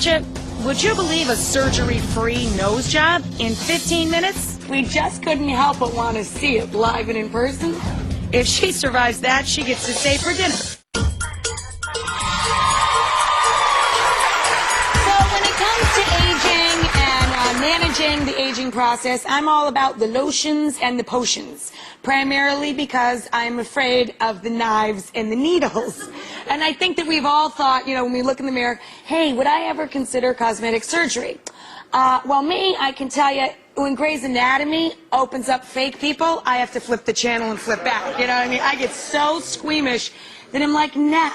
Rachael, would you believe a surgery-free nose job in 15 minutes? We just couldn't help but want to see it live and in person. If she survives that, she gets to stay for dinner. So when it comes to aging and managing the aging process, I'm all about the lotions and the potions, primarily because I'm afraid of the knives and the needles. And I think that we've all thought, you know, when we look in the mirror, hey, would I ever consider cosmetic surgery? Well, me, I can tell you, when Grey's Anatomy opens up fake people, I have to flip the channel and flip back. You know what I mean? I get so squeamish that I'm like, nah,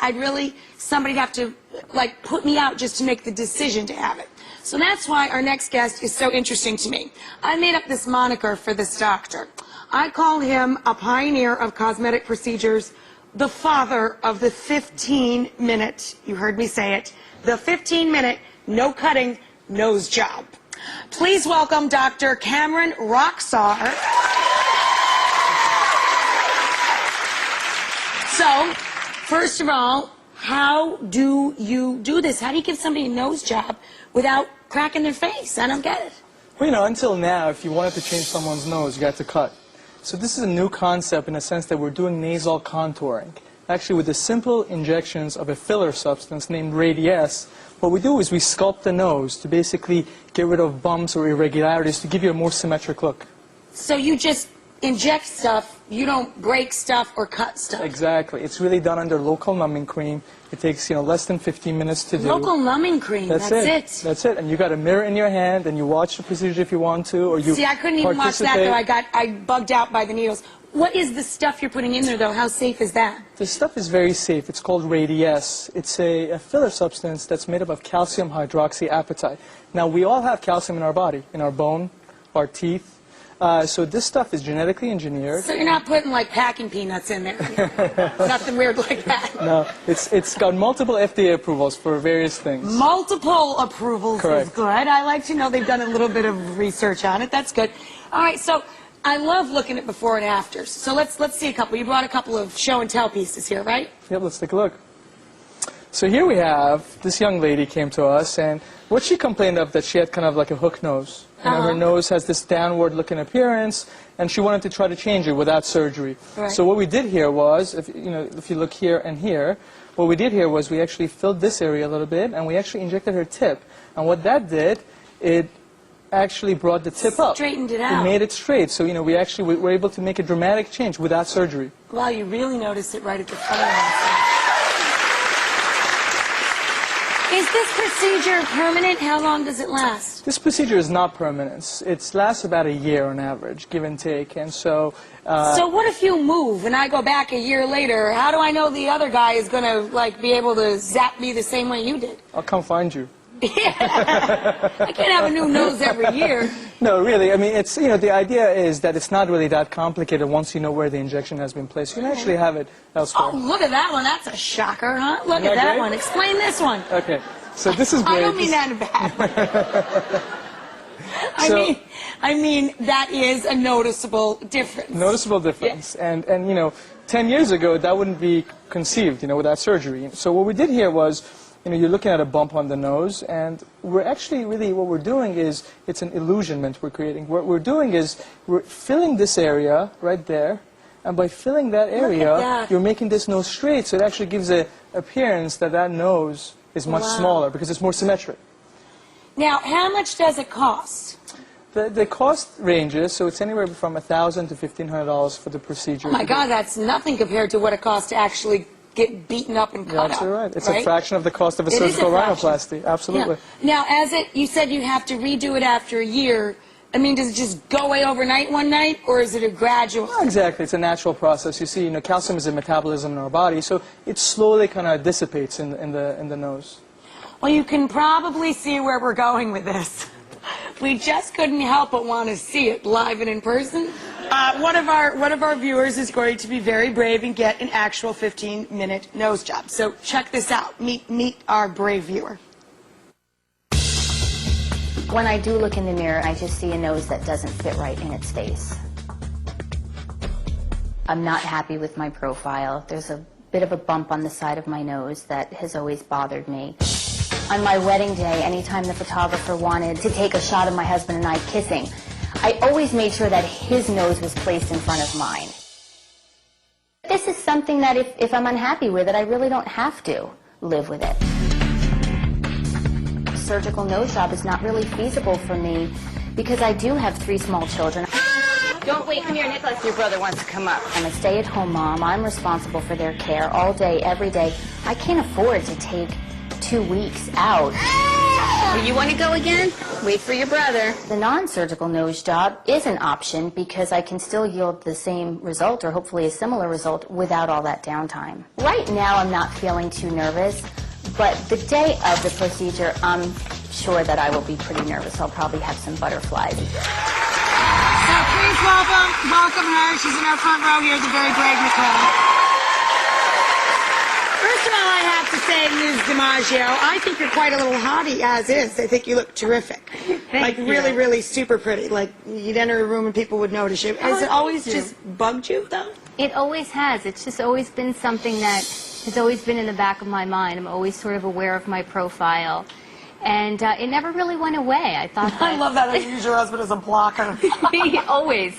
somebody'd have to, like, put me out just to make the decision to have it. So that's why our next guest is so interesting to me. I made up this moniker for this doctor. I call him a pioneer of cosmetic procedures, the father of the 15-minute, you heard me say it, the 15-minute, no cutting, nose job. Please welcome Dr. Cameron Rokhsar. So, first of all, how do you do this? How do you give somebody a nose job without cracking their face? I don't get it. Well, you know, until now, if you wanted to change someone's nose, you had to cut. So this is a new concept in the sense that we're doing nasal contouring. Actually, with the simple injections of a filler substance named Radiesse, what we do is we sculpt the nose to basically get rid of bumps or irregularities to give you a more symmetric look. So you just inject stuff, you don't break stuff or cut stuff? Exactly. It's really done under local numbing cream. It takes, less than 15 minutes to do. Local numbing cream, that's it. That's it. And you got a mirror in your hand, and you watch the procedure if you want to, or you See, I couldn't even watch that, though. I bugged out by the needles. What is the stuff you're putting in there, though? How safe is that? The stuff is very safe. It's called Radiesse. It's a filler substance that's made up of calcium hydroxyapatite. Now, we all have calcium in our body, in our bone, our teeth. So this stuff is genetically engineered. So you're not putting, like, packing peanuts in there? Nothing weird like that? No. It's got multiple FDA approvals for various things. Multiple approvals Correct. is good. I like to know they've done a little bit of research on it. That's good. All right, so I love looking at before and afters. So let's see a couple. You brought a couple of show and tell pieces here, right? Yep, let's take a look. So here we have, this young lady came to us, and what she complained of that she had kind of like a hook nose. Her nose has this downward looking appearance, and she wanted to try to change it without surgery. Right. So what we did here was, if you look here and here, what we did here was we actually filled this area a little bit, and we actually injected her tip. And what that did, it actually brought the tip up. Straightened it out. We made it straight. So, we actually were able to make a dramatic change without surgery. Wow, you really noticed it right at the front. Is this procedure permanent? How long does it last? This procedure is not permanent. It lasts about a year on average, give and take. And so... so what if you move and I go back a year later? How do I know the other guy is going to, like, be able to zap me the same way you did? I'll come find you. Yeah. I can't have a new nose every year. No, really. I mean, it's, the idea is that it's not really that complicated once you know where the injection has been placed. You can actually have it elsewhere. Oh, look at that one. That's a shocker, huh? Look at that one. Explain this one. Okay. So this is great. I don't mean that in a bad way. I mean, that is a noticeable difference. Noticeable difference. Yeah. And 10 years ago, that wouldn't be conceived, without surgery. So what we did here was, you're looking at a bump on the nose, and we're actually really, what we're doing is, it's an illusionment we're creating. What we're doing is, we're filling this area right there, and by filling that area, you're making this nose straight, so it actually gives an appearance that nose is much smaller, because it's more symmetric. Now, how much does it cost? The cost ranges, so it's anywhere from $1,000 to $1,500 for the procedure. Oh my God, that's nothing compared to what it costs to actually get beaten up and cut out. That's right. It's a fraction of the cost of a surgical rhinoplasty. Absolutely. Yeah. Now, you said you have to redo it after a year. I mean, does it just go away overnight one night, or is it a gradual? Not exactly. It's a natural process. You see, calcium is a metabolism in our body, so it slowly kind of dissipates in the nose. Well, you can probably see where we're going with this. We just couldn't help but want to see it live and in person. One of our viewers is going to be very brave and get an actual 15-minute nose job. So check this out. Meet our brave viewer. When I do look in the mirror, I just see a nose that doesn't fit right in its face. I'm not happy with my profile. There's a bit of a bump on the side of my nose that has always bothered me. On my wedding day, anytime the photographer wanted to take a shot of my husband and I kissing, I always made sure that his nose was placed in front of mine. This is something that if I'm unhappy with it, I really don't have to live with it. Surgical nose job is not really feasible for me because I do have 3 small children. Don't wait, come here, Nicholas. Your brother wants to come up. I'm a stay-at-home mom. I'm responsible for their care all day, every day. I can't afford to take 2 weeks out. Well, you want to go again? Wait for your brother. The non-surgical nose job is an option because I can still yield the same result or hopefully a similar result without all that downtime. Right now I'm not feeling too nervous, but the day of the procedure I'm sure that I will be pretty nervous. I'll probably have some butterflies. So please welcome her. She's in our front row here, the very brave Nicole. First of all, I have to say, Ms. DiMaggio, I think you're quite a little hottie as is. I think you look terrific. Thank you. Really, really super pretty. Like, you'd enter a room and people would notice you. Has it always just bugged you, though? It always has. It's just always been something that has always been in the back of my mind. I'm always sort of aware of my profile. And it never really went away. I thought I love that you use your husband as a blocker. always.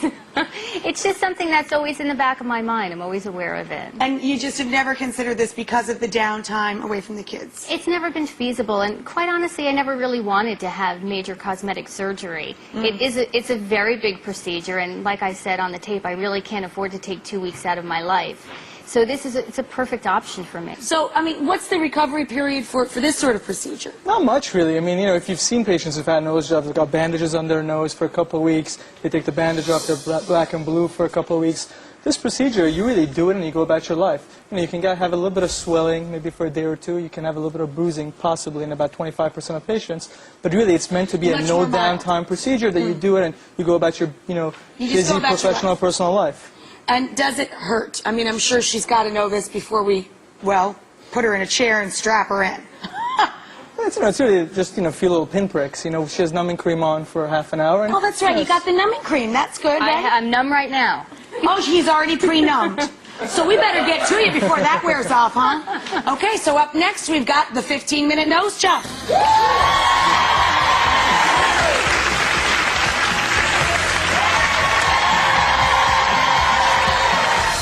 It's just something that's always in the back of my mind. I'm always aware of it. And you just have never considered this because of the downtime away from the kids? It's never been feasible, and quite honestly, I never really wanted to have major cosmetic surgery. It's a very big procedure, and like I said on the tape, I really can't afford to take 2 weeks out of my life. So it's a perfect option for me. So, I mean, what's the recovery period for this sort of procedure? Not much, really. I mean, you know, if you've seen patients who've had nose jobs, they've got bandages on their nose for a couple of weeks, they take the bandage off, they're black and blue for a couple of weeks. This procedure, you really do it and you go about your life. You know, you can have a little bit of swelling, maybe for a day or two. You can have a little bit of bruising, possibly in about 25% of patients. But really, it's meant to be a no downtime procedure that you do it and you go about your, you know, busy professional, personal life. And does it hurt? I mean, I'm sure she's got to know this before we, well, put her in a chair and strap her in. It's really just, you know, a few little pinpricks. You know, she has numbing cream on for half an hour. And, oh, that's right. You got the numbing cream. That's good, right? I'm numb right now. Oh, he's already pre-numbed. So we better get to you before that wears off, huh? Okay, so up next, we've got the 15-minute nose job.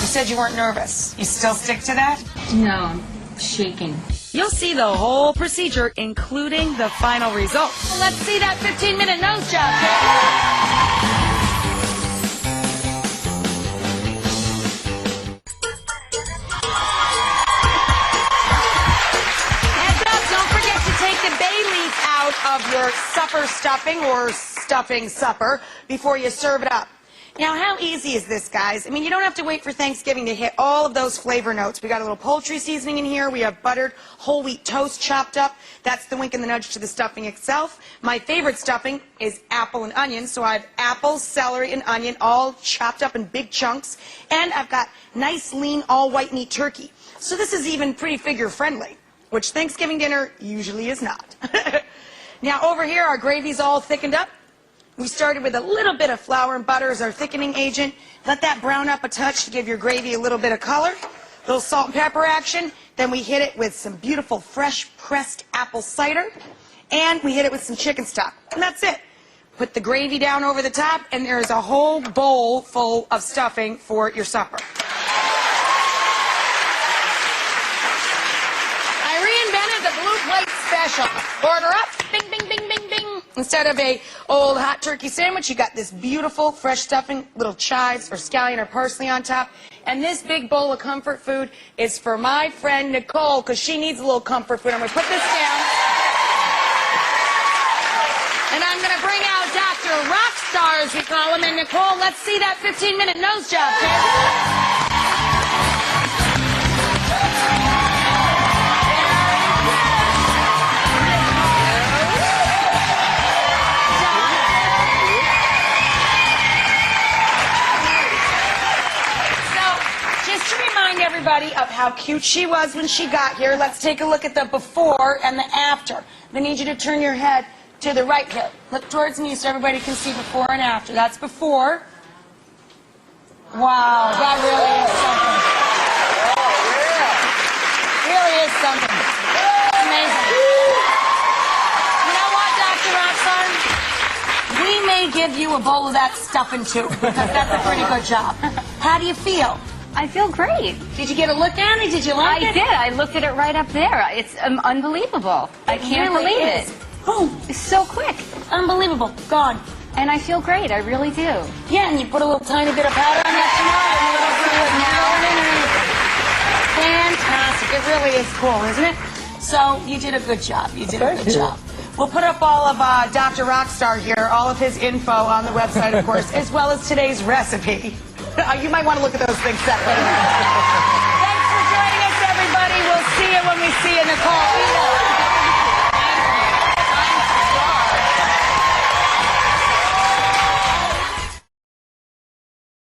You said you weren't nervous. You still stick to that? No, I'm shaking. You'll see the whole procedure, including the final result. Well, let's see that 15-minute nose job, Heads up, don't forget to take the bay leaf out of your supper stuffing or stuffing supper before you serve it up. Now, how easy is this, guys? I mean, you don't have to wait for Thanksgiving to hit all of those flavor notes. We got a little poultry seasoning in here. We have buttered whole wheat toast chopped up. That's the wink and the nudge to the stuffing itself. My favorite stuffing is apple and onion. So I have apple, celery, and onion all chopped up in big chunks. And I've got nice, lean, all-white meat turkey. So this is even pretty figure-friendly, which Thanksgiving dinner usually is not. Now, over here, our gravy's all thickened up. We started with a little bit of flour and butter as our thickening agent. Let that brown up a touch to give your gravy a little bit of color. A little salt and pepper action. Then we hit it with some beautiful fresh pressed apple cider. And we hit it with some chicken stock. And that's it. Put the gravy down over the top, and there's a whole bowl full of stuffing for your supper. I reinvented the blue plate special. Order up, bing, bing, bing, bing, bing. Instead of a old hot turkey sandwich, you got this beautiful fresh stuffing, little chives or scallion or parsley on top. And this big bowl of comfort food is for my friend Nicole, because she needs a little comfort food. I'm going to put this down. And I'm going to bring out Dr. Rokhsar, as we call him. And Nicole, let's see that 15-minute nose job, kid. Everybody of how cute she was when she got here. Let's take a look at the before and the after. I need you to turn your head to the right here. Look towards me so everybody can see before and after. That's before. Wow, that really is something. Really is something. Amazing. give you a bowl of that stuffing too, because that's a pretty good job. How do you feel? I feel great. Did you get a look at it? Did you like it? I did. I looked at it right up there. It's unbelievable. I can't really believe is. it. Boom. It's so quick. Unbelievable. Gone. And I feel great. I really do. Yeah, and you put a little tiny bit of powder on that tomorrow. Fantastic. It really is cool, isn't it? So you did a good job. You did a good job. We'll put up all of Dr. Rokhsar here, all of his info on the website, of course, as well as today's recipe. You might want to look at those things separately. Thanks for joining us, everybody. We'll see you when we see you, Nicole.